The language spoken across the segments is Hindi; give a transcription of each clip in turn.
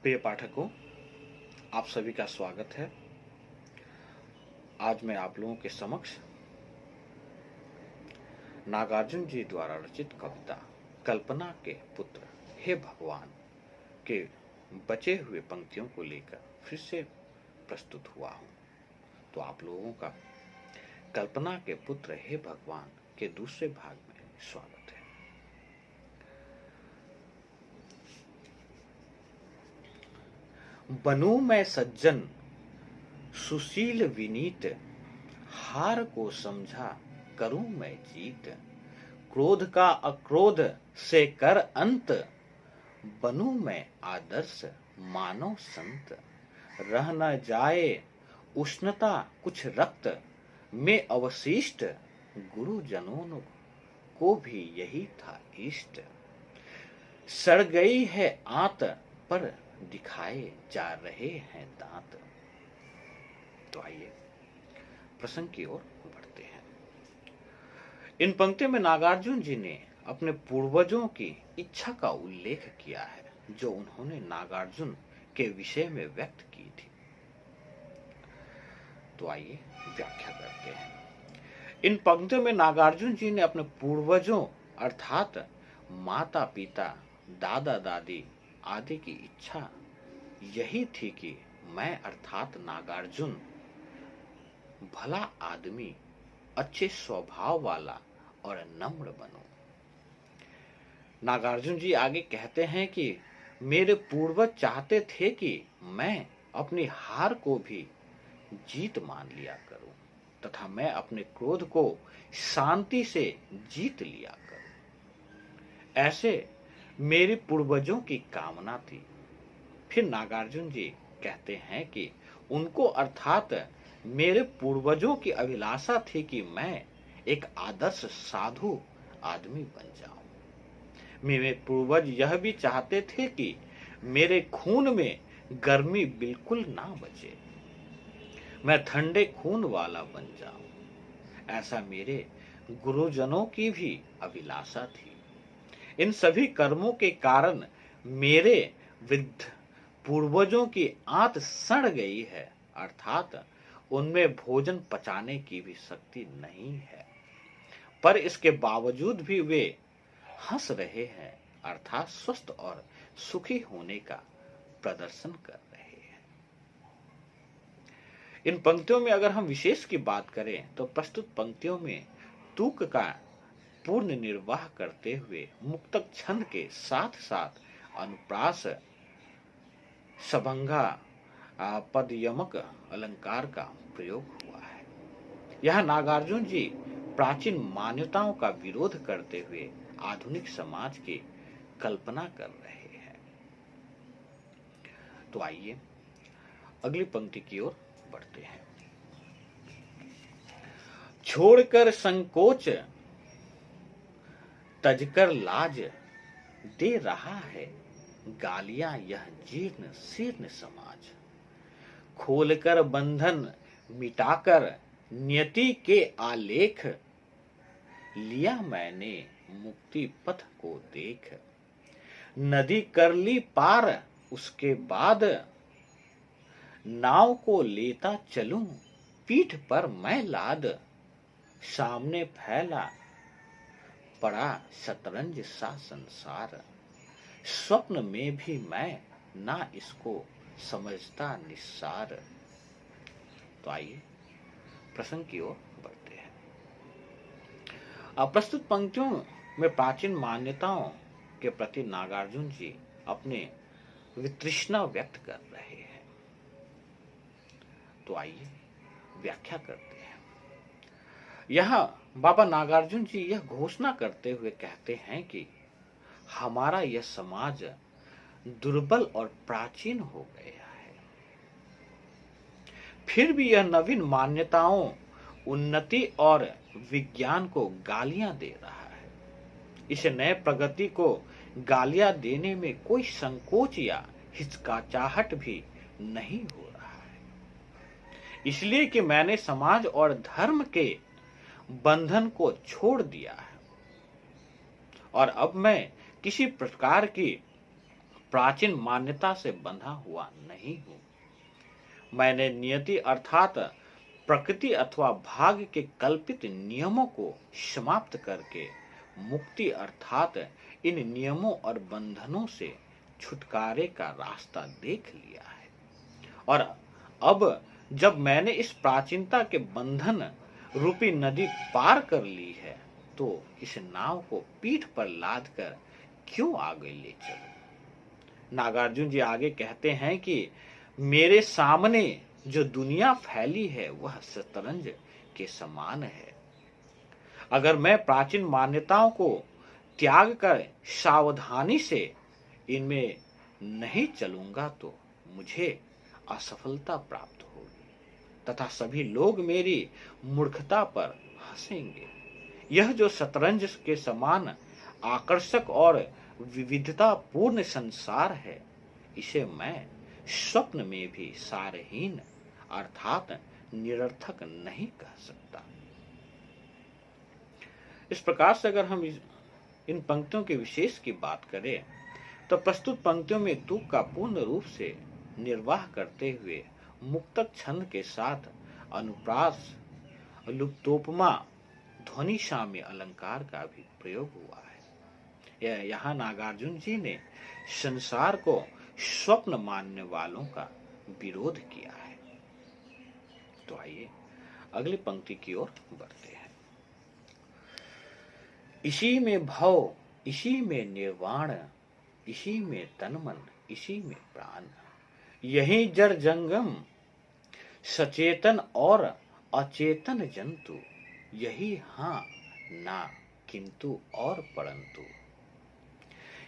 प्रिय पाठकों, आप सभी का स्वागत है। आज मैं आप लोगों के समक्ष नागार्जुन जी द्वारा रचित कविता कल्पना के पुत्र हे भगवान के बचे हुए पंक्तियों को लेकर फिर से प्रस्तुत हुआ हूँ। तो आप लोगों का कल्पना के पुत्र हे भगवान के दूसरे भाग में स्वागत है। बनूं मैं सज्जन सुशील विनीत, हार को समझा करूं मैं जीत, क्रोध का अक्रोध से कर अंत, बनूं मैं आदर्श मानव संत, रह न जाए उष्णता कुछ रक्त में अवशिष्ट, गुरुजनों को भी यही था इष्ट, सड़ गई है आंत पर दिखाए जा रहे हैं दांत। तो आइए प्रसंग की ओर बढ़ते हैं। इन पंक्तियों में नागार्जुन जी ने अपने पूर्वजों की इच्छा का उल्लेख किया है जो उन्होंने नागार्जुन के विषय में व्यक्त की थी। तो आइए व्याख्या करते हैं। इन पंक्तियों में नागार्जुन जी ने अपने पूर्वजों अर्थात माता पिता दादा दादी आदि की इच्छा यही थी कि मैं अर्थात नागार्जुन भला आदमी, अच्छे स्वभाव वाला और नम्र बनूं। नागार्जुन जी आगे कहते हैं कि मेरे पूर्वज चाहते थे कि मैं अपनी हार को भी जीत मान लिया करूं तथा मैं अपने क्रोध को शांति से जीत लिया करूं। ऐसे मेरे पूर्वजों की कामना थी। फिर नागार्जुन जी कहते हैं कि उनको अर्थात मेरे पूर्वजों की अभिलाषा थी कि मैं एक आदर्श साधु आदमी बन जाऊं। मेरे पूर्वज यह भी चाहते थे कि मेरे खून में गर्मी बिल्कुल ना बचे, मैं ठंडे खून वाला बन जाऊं। ऐसा मेरे गुरुजनों की भी अभिलाषा थी। इन सभी कर्मों के कारण मेरे वृद्ध पूर्वजों की आंत सड़ गई है, अर्थात उनमें भोजन पचाने की भी शक्ति नहीं है, पर इसके बावजूद भी वे हंस रहे हैं, अर्थात स्वस्थ और सुखी होने का प्रदर्शन कर रहे हैं। इन पंक्तियों में अगर हम विशेष की बात करें तो प्रस्तुत पंक्तियों में तुक का पूर्ण निर्वाह करते हुए मुक्तक छंद के साथ साथ अनुप्रास, सभंगा, पदयमक अलंकार का प्रयोग हुआ है। यह नागार्जुन जी प्राचीन मान्यताओं का विरोध करते हुए आधुनिक समाज की कल्पना कर रहे हैं। तो आइए अगली पंक्ति की ओर बढ़ते हैं। छोड़कर संकोच तजकर लाज, दे रहा है गालियां यह जीर्ण शीर्ण समाज, खोलकर बंधन मिटाकर नियति के आलेख, लिया मैंने मुक्ति पथ को देख, नदी कर ली पार उसके बाद, नाव को लेता चलूं पीठ पर मैं लाद, सामने फैला पड़ा शतरंज सा संसार, स्वप्न में भी मैं ना इसको समझता निस्सार। तो आइए प्रसंग की ओर बढ़ते हैं। प्रस्तुत पंक्तियों में प्राचीन मान्यताओं के प्रति नागार्जुन जी अपने वितृष्णा व्यक्त कर रहे हैं। तो आइए व्याख्या करते हैं। यह बाबा नागार्जुन जी यह घोषणा करते हुए कहते हैं कि हमारा यह समाज दुर्बल और प्राचीन हो गया है, फिर भी यह नवीन मान्यताओं, उन्नति और विज्ञान को गालियां दे रहा है। इस नए प्रगति को गालियां देने में कोई संकोच या हिचकिचाहट भी नहीं हो रहा है, इसलिए कि मैंने समाज और धर्म के बंधन को छोड़ दिया है और अब मैं किसी प्रकार की प्राचीन मान्यता से बंधा हुआ नहीं हूं। मैंने नियति अर्थात प्रकृति अथवा भाग्य के कल्पित नियमों को समाप्त करके मुक्ति अर्थात इन नियमों और बंधनों से छुटकारे का रास्ता देख लिया है। और अब जब मैंने इस प्राचीनता के बंधन रूपी नदी पार कर ली है, तो इस नाव को पीठ पर लाद कर क्यों आगे ले चलूं। नागार्जुन जी आगे कहते हैं कि मेरे सामने जो दुनिया फैली है वह शतरंज के समान है। अगर मैं प्राचीन मान्यताओं को त्याग कर सावधानी से इनमें नहीं चलूंगा तो मुझे असफलता प्राप्त होगी तथा सभी लोग मेरी मूर्खता पर हंसेंगे। यह जो शतरंज के समान आकर्षक और विविधता पूर्ण संसार है, इसे मैं स्वप्न में भी सारहीन अर्थात निरर्थक नहीं कह सकता। इस प्रकार से अगर हम इन पंक्तियों के विशेष की बात करें तो प्रस्तुत पंक्तियों में तुक का पूर्ण रूप से निर्वाह करते हुए मुक्तक छंद के साथ अनुप्रास, लुप्तोपमा, ध्वनि साम्य अलंकार का भी प्रयोग हुआ है। यहाँ नागार्जुन जी ने संसार को स्वप्न मानने वालों का विरोध किया है। तो आइए अगली पंक्ति की ओर बढ़ते हैं। इसी में भव, इसी में निर्वाण, इसी में तन मन, इसी में प्राण, यही जड़ जंगम सचेतन और अचेतन जंतु, यही हाँ ना किंतु और परंतु,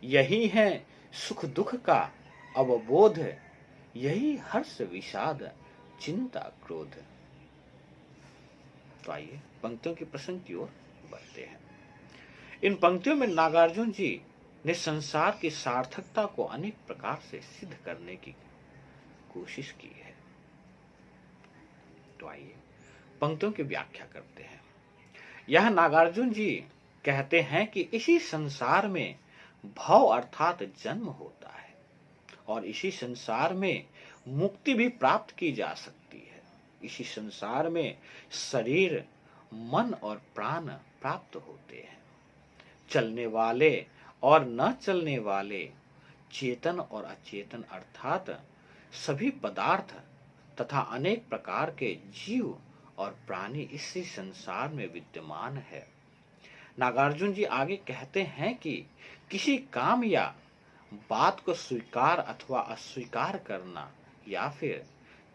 यही है सुख दुख का अवबोध, यही हर्ष विषाद चिंता क्रोध। तो आइए पंक्तियों के प्रसंग की ओर बढ़ते हैं। इन पंक्तियों में नागार्जुन जी ने संसार की सार्थकता को अनेक प्रकार से सिद्ध करने की कोशिश की है। तो आइए पंक्तियों की व्याख्या करते हैं। यह नागार्जुन जी कहते हैं कि इसी संसार में भव अर्थात जन्म होता है और इसी संसार में मुक्ति भी प्राप्त की जा सकती है। इसी संसार में शरीर, मन और प्राण प्राप्त होते हैं। चलने वाले और न चलने वाले, चेतन और अचेतन अर्थात सभी पदार्थ तथा अनेक प्रकार के जीव और प्राणी इसी संसार में विद्यमान है। नागार्जुन जी आगे कहते हैं कि किसी काम या बात को स्वीकार अथवा अस्वीकार करना या फिर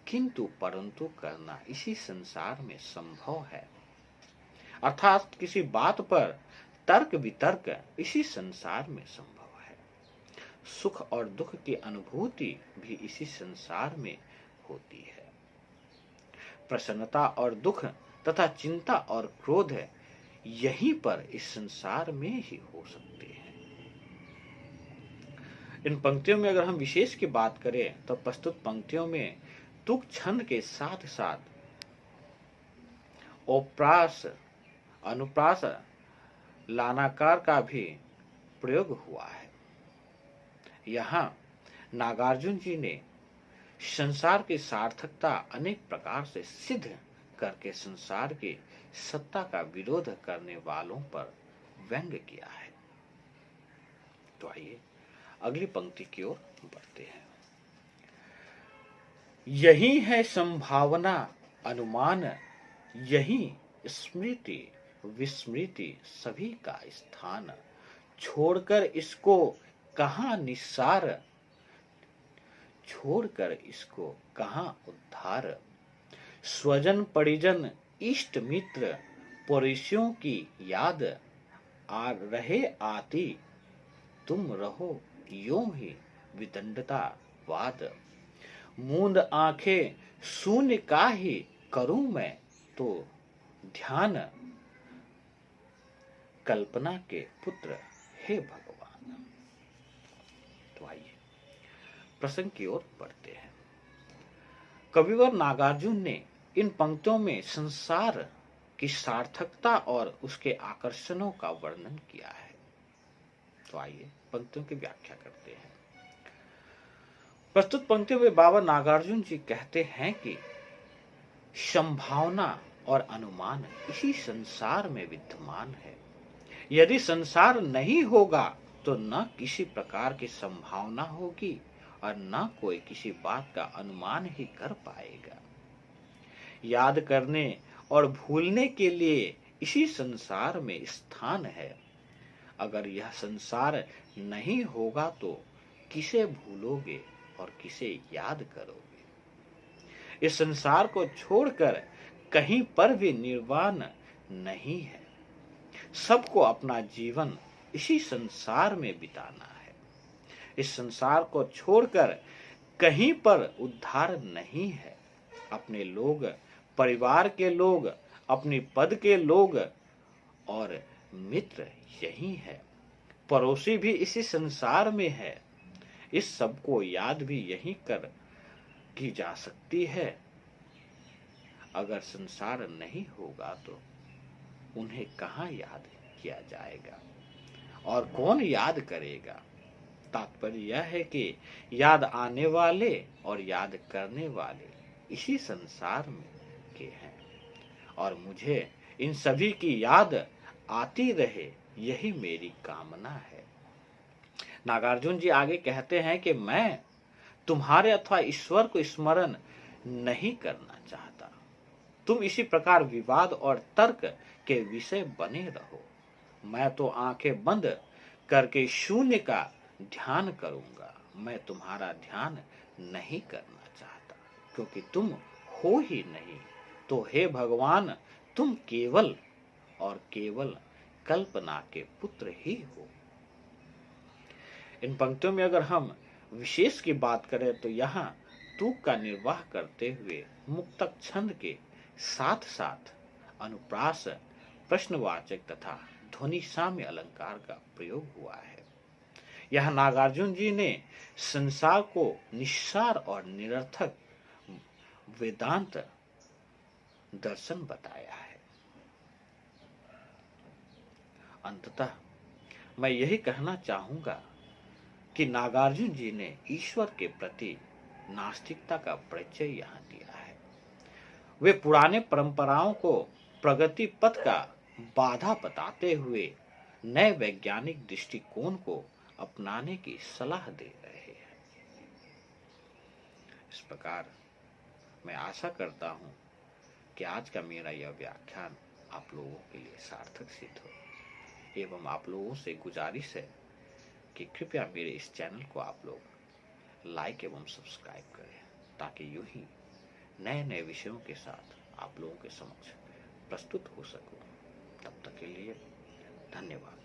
किंतु परंतु करना इसी संसार में संभव है। अर्थात किसी बात पर तर्क वितर्क इसी संसार में संभव है। सुख और दुख की अनुभूति भी इसी संसार में होती है। प्रसन्नता और दुख तथा चिंता और क्रोध यहीं पर इस संसार में ही हो सकते हैं। इन पंक्तियों में अगर हम विशेष की बात करें तो प्रस्तुत पंक्तियों में तुक छंद के साथ साथ ओप्रास, अनुप्रास, लानाकार का भी प्रयोग हुआ है। यहाँ नागार्जुन जी ने संसार की सार्थकता अनेक प्रकार से सिद्ध करके संसार की सत्ता का विरोध करने वालों पर व्यंग्य किया है। तो आइए अगली पंक्ति की ओर बढ़ते हैं। यही है संभावना अनुमान, यही स्मृति विस्मृति सभी का स्थान, छोड़कर इसको कहां निस्सार, छोड़कर इसको कहां उद्धार, स्वजन परिजन इष्ट मित्र पड़ोसियों की याद आ रहे आती, तुम रहो यूं ही विदंडता वाद, मूंद आंखें शून्य का ही करूं मैं तो ध्यान, कल्पना के पुत्र हे भगवान। तो आइए प्रसंग की ओर बढ़ते हैं। कविवर नागार्जुन ने इन पंक्तियों में संसार की सार्थकता और उसके आकर्षणों का वर्णन किया है। तो आइए पंक्तियों की व्याख्या करते हैं। प्रस्तुत पंक्तियों में बाबा नागार्जुन जी कहते हैं कि संभावना और अनुमान इसी संसार में विद्यमान है। यदि संसार नहीं होगा तो न किसी प्रकार की संभावना होगी और न कोई किसी बात का अनुमान ही कर पाएगा। याद करने और भूलने के लिए इसी संसार में स्थान है। अगर यह संसार नहीं होगा तो किसे भूलोगे और किसे याद करोगे। इस संसार को छोड़कर कहीं पर भी निर्वाण नहीं है। सबको अपना जीवन इसी संसार में बिताना है। इस संसार को छोड़कर कहीं पर उद्धार नहीं है। अपने लोग, परिवार के लोग, अपनी पद के लोग और मित्र यही है। पड़ोसी भी इसी संसार में है। इस सब को याद भी यही कर की जा सकती है। अगर संसार नहीं होगा तो उन्हें कहाँ याद किया जाएगा और कौन याद करेगा। तात्पर्य यह है कि याद आने वाले और याद करने वाले इसी संसार में के हैं और मुझे इन सभी की याद आती रहे, यही मेरी कामना है। नागार्जुन जी आगे कहते हैं कि मैं तुम्हारे अथवा ईश्वर को स्मरण नहीं करना चाहता। तुम इसी प्रकार विवाद और तर्क के विषय बने रहो। मैं तो आंखें बंद करके शून्य का ध्यान करूंगा। मैं तुम्हारा ध्यान नहीं करना चाहता, क्योंकि तुम हो ही नहीं। तो हे भगवान, तुम केवल और केवल कल्पना के पुत्र ही हो। इन पंक्तियों में अगर हम विशेष की बात करें तो यहाँ तूक का निर्वाह करते हुए मुक्तक छंद के साथ साथ अनुप्रास, प्रश्नवाचक तथा ध्वनि साम्य अलंकार का प्रयोग हुआ है। यह नागार्जुन जी ने संसार को निस्सार और निरर्थक वेदांत दर्शन बताया है। अंततः मैं यही कहना चाहूंगा कि नागार्जुन जी ने ईश्वर के प्रति नास्तिकता का परिचय यहाँ दिया है। वे पुराने परंपराओं को प्रगति पथ का बाधा बताते हुए नए वैज्ञानिक दृष्टिकोण को अपनाने की सलाह दे रहे हैं। इस प्रकार मैं आशा करता हूं कि आज का मेरा यह व्याख्यान आप लोगों के लिए सार्थक सिद्ध हो एवं आप लोगों से गुजारिश है कि कृपया मेरे इस चैनल को आप लोग लाइक एवं सब्सक्राइब करें, ताकि यूं ही नए नए विषयों के साथ आप लोगों के समक्ष प्रस्तुत हो सकूं। तब तक के लिए धन्यवाद।